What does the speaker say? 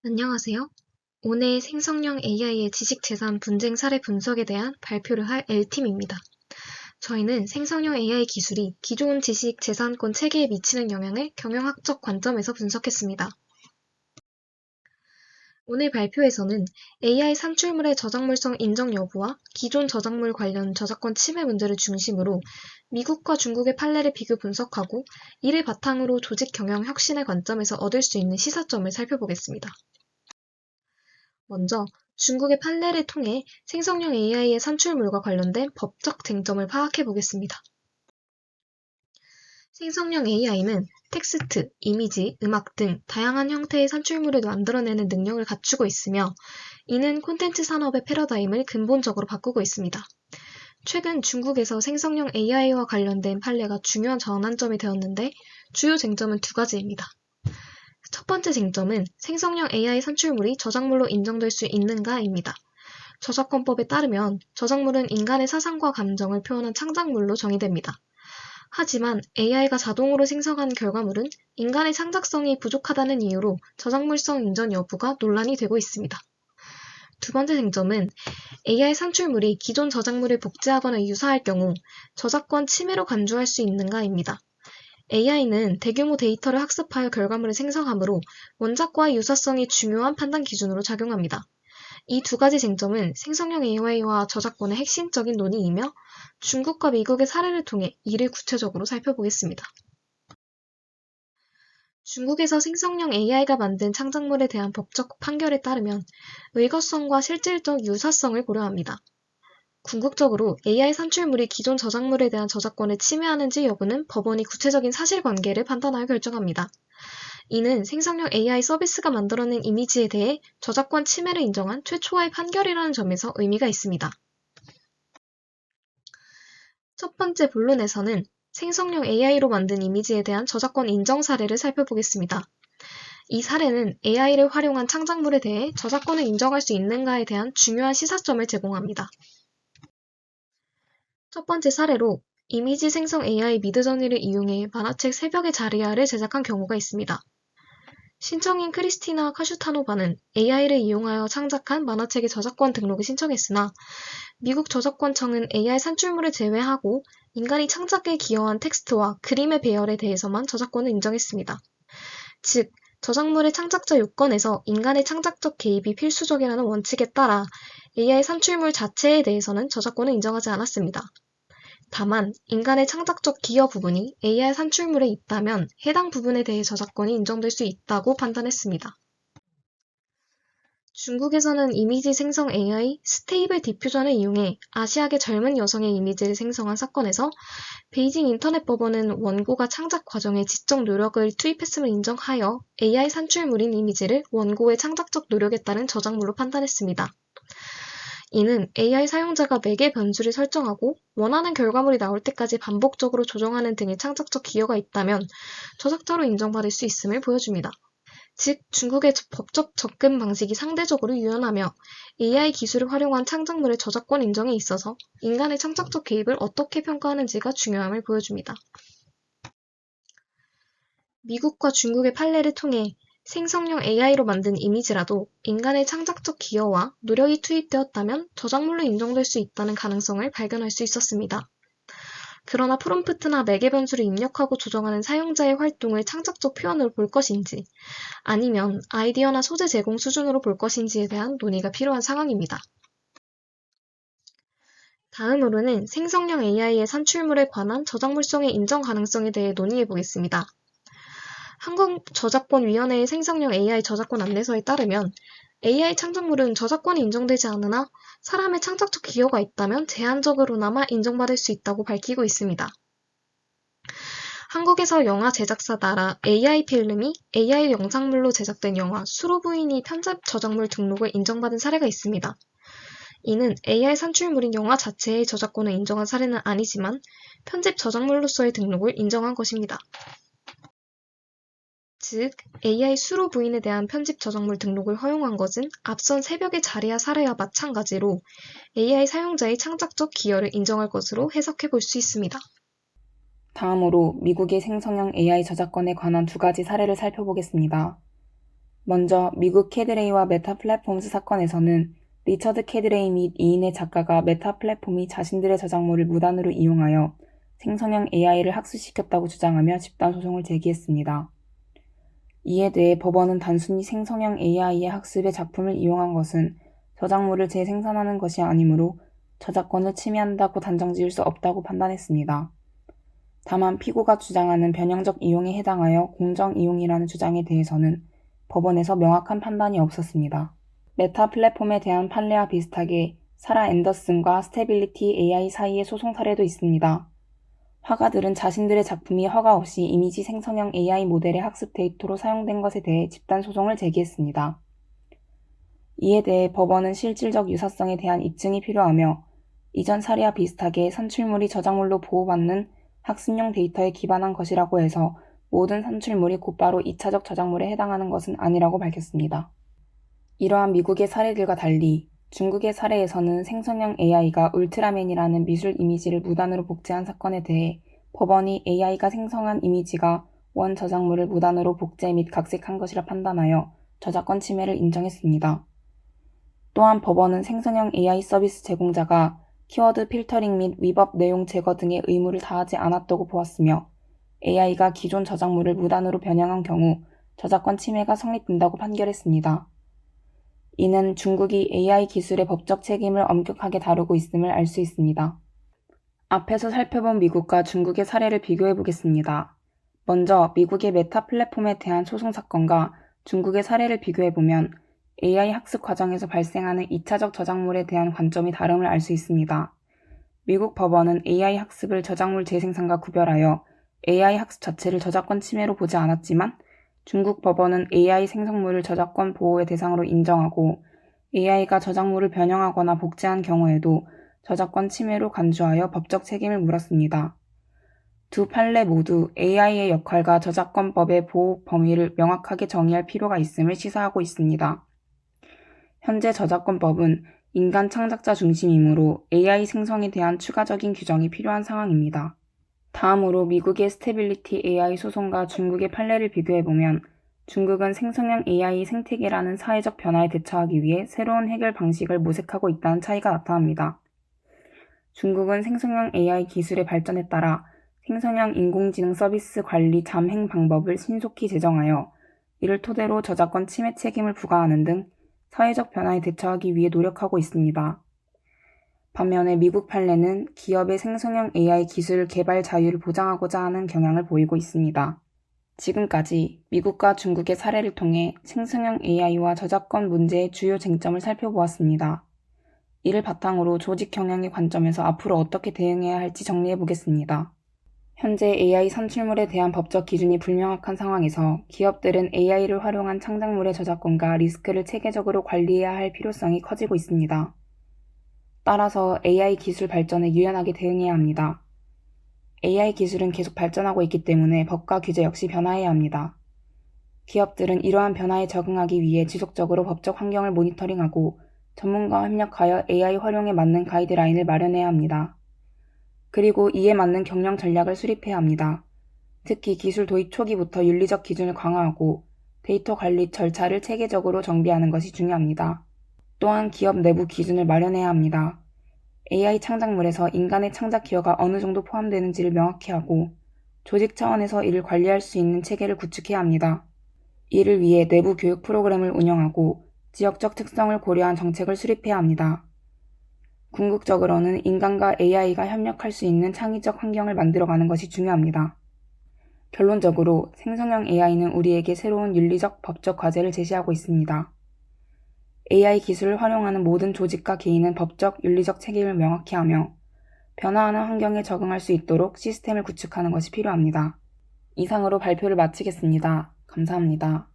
안녕하세요. 오늘 생성형 AI의 지식재산 분쟁 사례 분석에 대한 발표를 할 L팀입니다. 저희는 생성형 AI 기술이 기존 지식재산권 체계에 미치는 영향을 경영학적 관점에서 분석했습니다. 오늘 발표에서는 AI 산출물의 저작물성 인정 여부와 기존 저작물 관련 저작권 침해 문제를 중심으로 미국과 중국의 판례를 비교 분석하고 이를 바탕으로 조직 경영 혁신의 관점에서 얻을 수 있는 시사점을 살펴보겠습니다. 먼저 중국의 판례를 통해 생성형 AI의 산출물과 관련된 법적 쟁점을 파악해 보겠습니다. 생성형 AI는 텍스트, 이미지, 음악 등 다양한 형태의 산출물을 만들어내는 능력을 갖추고 있으며 이는 콘텐츠 산업의 패러다임을 근본적으로 바꾸고 있습니다. 최근 중국에서 생성형 AI와 관련된 판례가 중요한 전환점이 되었는데 주요 쟁점은 두 가지입니다. 첫 번째 쟁점은 생성형 AI 산출물이 저작물로 인정될 수 있는가입니다. 저작권법에 따르면 저작물은 인간의 사상과 감정을 표현한 창작물로 정의됩니다. 하지만 AI가 자동으로 생성한 결과물은 인간의 창작성이 부족하다는 이유로 저작물성 인정 여부가 논란이 되고 있습니다. 두 번째 쟁점은 AI 산출물이 기존 저작물을 복제하거나 유사할 경우 저작권 침해로 간주할 수 있는가입니다. AI는 대규모 데이터를 학습하여 결과물을 생성하므로 원작과의 유사성이 중요한 판단 기준으로 작용합니다. 이 두 가지 쟁점은 생성형 AI와 저작권의 핵심적인 논의이며 중국과 미국의 사례를 통해 이를 구체적으로 살펴보겠습니다. 중국에서 생성형 AI가 만든 창작물에 대한 법적 판결에 따르면 의거성과 실질적 유사성을 고려합니다. 궁극적으로 AI 산출물이 기존 저작물에 대한 저작권을 침해하는지 여부는 법원이 구체적인 사실관계를 판단하여 결정합니다. 이는 생성형 AI 서비스가 만들어낸 이미지에 대해 저작권 침해를 인정한 최초의 판결이라는 점에서 의미가 있습니다. 첫 번째 본론에서는 생성형 AI로 만든 이미지에 대한 저작권 인정 사례를 살펴보겠습니다. 이 사례는 AI를 활용한 창작물에 대해 저작권을 인정할 수 있는가에 대한 중요한 시사점을 제공합니다. 첫 번째 사례로 이미지 생성 AI 미드저니를 이용해 만화책 새벽의 자리아를 제작한 경우가 있습니다. 신청인 크리스티나 카슈타노바는 AI를 이용하여 창작한 만화책의 저작권 등록을 신청했으나 미국 저작권청은 AI 산출물을 제외하고 인간이 창작에 기여한 텍스트와 그림의 배열에 대해서만 저작권을 인정했습니다. 즉, 저작물의 창작자 요건에서 인간의 창작적 개입이 필수적이라는 원칙에 따라 AI 산출물 자체에 대해서는 저작권을 인정하지 않았습니다. 다만 인간의 창작적 기여 부분이 AI 산출물에 있다면 해당 부분에 대해 저작권이 인정될 수 있다고 판단했습니다. 중국에서는 이미지 생성 AI 스테이블 디퓨전을 이용해 아시아계 젊은 여성의 이미지를 생성한 사건에서 베이징 인터넷법원은 원고가 창작 과정에 지적 노력을 투입했음을 인정하여 AI 산출물인 이미지를 원고의 창작적 노력에 따른 저작물로 판단했습니다. 이는 AI 사용자가 매개 변수를 설정하고 원하는 결과물이 나올 때까지 반복적으로 조정하는 등의 창작적 기여가 있다면 저작자로 인정받을 수 있음을 보여줍니다. 즉, 중국의 법적 접근 방식이 상대적으로 유연하며 AI 기술을 활용한 창작물의 저작권 인정에 있어서 인간의 창작적 개입을 어떻게 평가하는지가 중요함을 보여줍니다. 미국과 중국의 판례를 통해 생성형 AI로 만든 이미지라도 인간의 창작적 기여와 노력이 투입되었다면 저작물로 인정될 수 있다는 가능성을 발견할 수 있었습니다. 그러나 프롬프트나 매개 변수를 입력하고 조정하는 사용자의 활동을 창작적 표현으로 볼 것인지 아니면 아이디어나 소재 제공 수준으로 볼 것인지에 대한 논의가 필요한 상황입니다. 다음으로는 생성형 AI의 산출물에 관한 저작물성의 인정 가능성에 대해 논의해 보겠습니다. 한국저작권위원회의 생성형 AI 저작권 안내서에 따르면 AI 창작물은 저작권이 인정되지 않으나 사람의 창작적 기여가 있다면 제한적으로나마 인정받을 수 있다고 밝히고 있습니다. 한국에서 영화 제작사 나라 AI필름이 AI 영상물로 제작된 영화 수로부인이 편집 저작물 등록을 인정받은 사례가 있습니다. 이는 AI 산출물인 영화 자체의 저작권을 인정한 사례는 아니지만 편집 저작물로서의 등록을 인정한 것입니다. 즉, AI 수로 부인에 대한 편집 저작물 등록을 허용한 것은 앞선 새벽의 자리아 사례와 마찬가지로 AI 사용자의 창작적 기여를 인정할 것으로 해석해 볼 수 있습니다. 다음으로 미국의 생성형 AI 저작권에 관한 두 가지 사례를 살펴보겠습니다. 먼저 미국 캐드레이와 메타 플랫폼스 사건에서는 리처드 캐드레이 및 이인의 작가가 메타 플랫폼이 자신들의 저작물을 무단으로 이용하여 생성형 AI를 학습시켰다고 주장하며 집단 소송을 제기했습니다. 이에 대해 법원은 단순히 생성형 AI의 학습에 작품을 이용한 것은 저작물을 재생산하는 것이 아니므로 저작권을 침해한다고 단정 지을 수 없다고 판단했습니다. 다만 피고가 주장하는 변형적 이용에 해당하여 공정 이용이라는 주장에 대해서는 법원에서 명확한 판단이 없었습니다. 메타 플랫폼에 대한 판례와 비슷하게 사라 앤더슨과 스테빌리티 AI 사이의 소송 사례도 있습니다. 화가들은 자신들의 작품이 허가 없이 이미지 생성형 AI 모델의 학습 데이터로 사용된 것에 대해 집단 소송을 제기했습니다. 이에 대해 법원은 실질적 유사성에 대한 입증이 필요하며 이전 사례와 비슷하게 산출물이 저작물로 보호받는 학습용 데이터에 기반한 것이라고 해서 모든 산출물이 곧바로 2차적 저작물에 해당하는 것은 아니라고 밝혔습니다. 이러한 미국의 사례들과 달리 중국의 사례에서는 생성형 AI가 울트라맨이라는 미술 이미지를 무단으로 복제한 사건에 대해 법원이 AI가 생성한 이미지가 원 저작물을 무단으로 복제 및 각색한 것이라 판단하여 저작권 침해를 인정했습니다. 또한 법원은 생성형 AI 서비스 제공자가 키워드 필터링 및 위법 내용 제거 등의 의무를 다하지 않았다고 보았으며 AI가 기존 저작물을 무단으로 변형한 경우 저작권 침해가 성립된다고 판결했습니다. 이는 중국이 AI 기술의 법적 책임을 엄격하게 다루고 있음을 알 수 있습니다. 앞에서 살펴본 미국과 중국의 사례를 비교해 보겠습니다. 먼저 미국의 메타 플랫폼에 대한 소송 사건과 중국의 사례를 비교해 보면 AI 학습 과정에서 발생하는 2차적 저작물에 대한 관점이 다름을 알 수 있습니다. 미국 법원은 AI 학습을 저작물 재생산과 구별하여 AI 학습 자체를 저작권 침해로 보지 않았지만 중국 법원은 AI 생성물을 저작권 보호의 대상으로 인정하고 AI가 저작물을 변형하거나 복제한 경우에도 저작권 침해로 간주하여 법적 책임을 물었습니다. 두 판례 모두 AI의 역할과 저작권법의 보호 범위를 명확하게 정의할 필요가 있음을 시사하고 있습니다. 현재 저작권법은 인간 창작자 중심이므로 AI 생성에 대한 추가적인 규정이 필요한 상황입니다. 다음으로 미국의 스테빌리티 AI 소송과 중국의 판례를 비교해보면 중국은 생성형 AI 생태계라는 사회적 변화에 대처하기 위해 새로운 해결 방식을 모색하고 있다는 차이가 나타납니다. 중국은 생성형 AI 기술의 발전에 따라 생성형 인공지능 서비스 관리 잠행 방법을 신속히 제정하여 이를 토대로 저작권 침해 책임을 부과하는 등 사회적 변화에 대처하기 위해 노력하고 있습니다. 반면에 미국 판례는 기업의 생성형 AI 기술 개발 자유를 보장하고자 하는 경향을 보이고 있습니다. 지금까지 미국과 중국의 사례를 통해 생성형 AI와 저작권 문제의 주요 쟁점을 살펴보았습니다. 이를 바탕으로 조직 경영의 관점에서 앞으로 어떻게 대응해야 할지 정리해 보겠습니다. 현재 AI 산출물에 대한 법적 기준이 불명확한 상황에서 기업들은 AI를 활용한 창작물의 저작권과 리스크를 체계적으로 관리해야 할 필요성이 커지고 있습니다. 따라서 AI 기술 발전에 유연하게 대응해야 합니다. AI 기술은 계속 발전하고 있기 때문에 법과 규제 역시 변화해야 합니다. 기업들은 이러한 변화에 적응하기 위해 지속적으로 법적 환경을 모니터링하고 전문가와 협력하여 AI 활용에 맞는 가이드라인을 마련해야 합니다. 그리고 이에 맞는 경영 전략을 수립해야 합니다. 특히 기술 도입 초기부터 윤리적 기준을 강화하고 데이터 관리 절차를 체계적으로 정비하는 것이 중요합니다. 또한 기업 내부 기준을 마련해야 합니다. AI 창작물에서 인간의 창작 기여가 어느 정도 포함되는지를 명확히 하고 조직 차원에서 이를 관리할 수 있는 체계를 구축해야 합니다. 이를 위해 내부 교육 프로그램을 운영하고 지역적 특성을 고려한 정책을 수립해야 합니다. 궁극적으로는 인간과 AI가 협력할 수 있는 창의적 환경을 만들어가는 것이 중요합니다. 결론적으로 생성형 AI는 우리에게 새로운 윤리적, 법적 과제를 제시하고 있습니다. AI 기술을 활용하는 모든 조직과 개인은 법적, 윤리적 책임을 명확히 하며 변화하는 환경에 적응할 수 있도록 시스템을 구축하는 것이 필요합니다. 이상으로 발표를 마치겠습니다. 감사합니다.